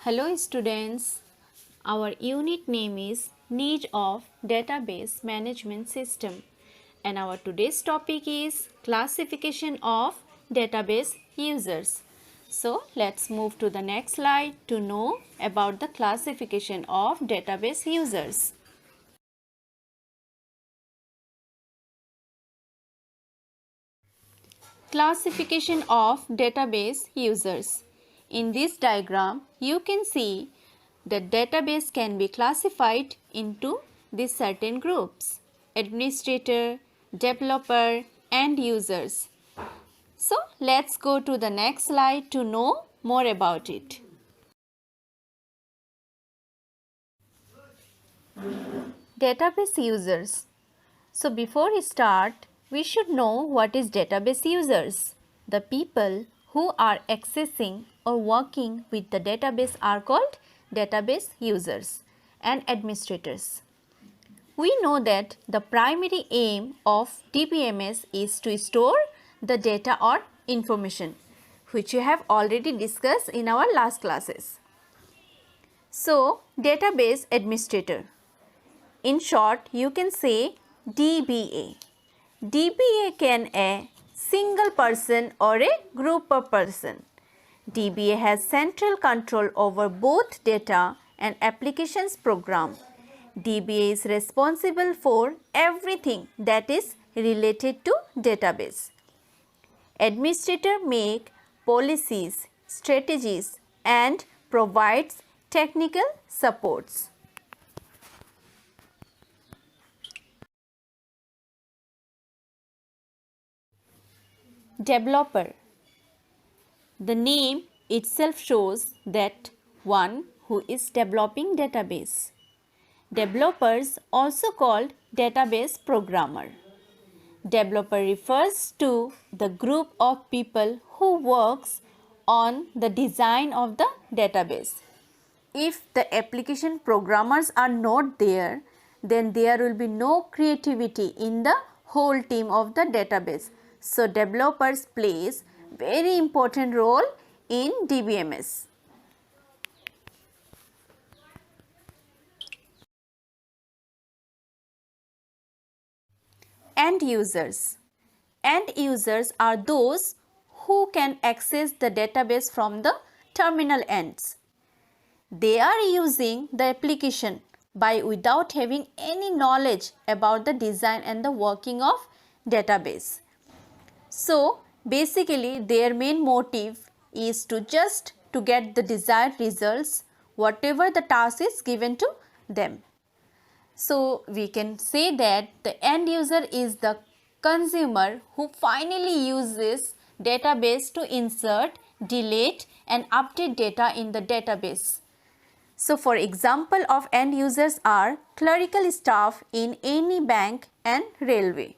Hello students, our unit name is Need of Database Management System and our today's topic is Classification of Database Users. So let's move to the next slide to know about the classification of database users. Classification of database users. In this diagram, you can see that database can be classified into these certain groups: administrator, developer and users. So let's go to the next slide to know more about it. Database users. So before we start, we should know what is database users. The people who are accessing or working with the database are called database users and administrators. We know that the primary aim of DBMS is to store the data or information, which you have already discussed in our last classes. So, database administrator. In short, you can say DBA. DBA can a single person or a group of person. DBA has central control over both data and applications program. DBA is responsible for everything that is related to database. Administrator make policies, strategies and provides technical supports. Developer. The name itself shows that one who is developing database. Developers also called database programmer. Developer refers to the group of people who works on the design of the database. If the application programmers are not there, then there will be no creativity in the whole team of the database. So developers plays very important role in DBMS. End users. End users are those who can access the database from the terminal ends. They are using the application without having any knowledge about the design and the working of database. So basically their main motive is to just to get the desired results whatever the task is given to them. So we can say that the end user is the consumer who finally uses database to insert, delete and update data in the database. So for example of end users are clerical staff in any bank and railway.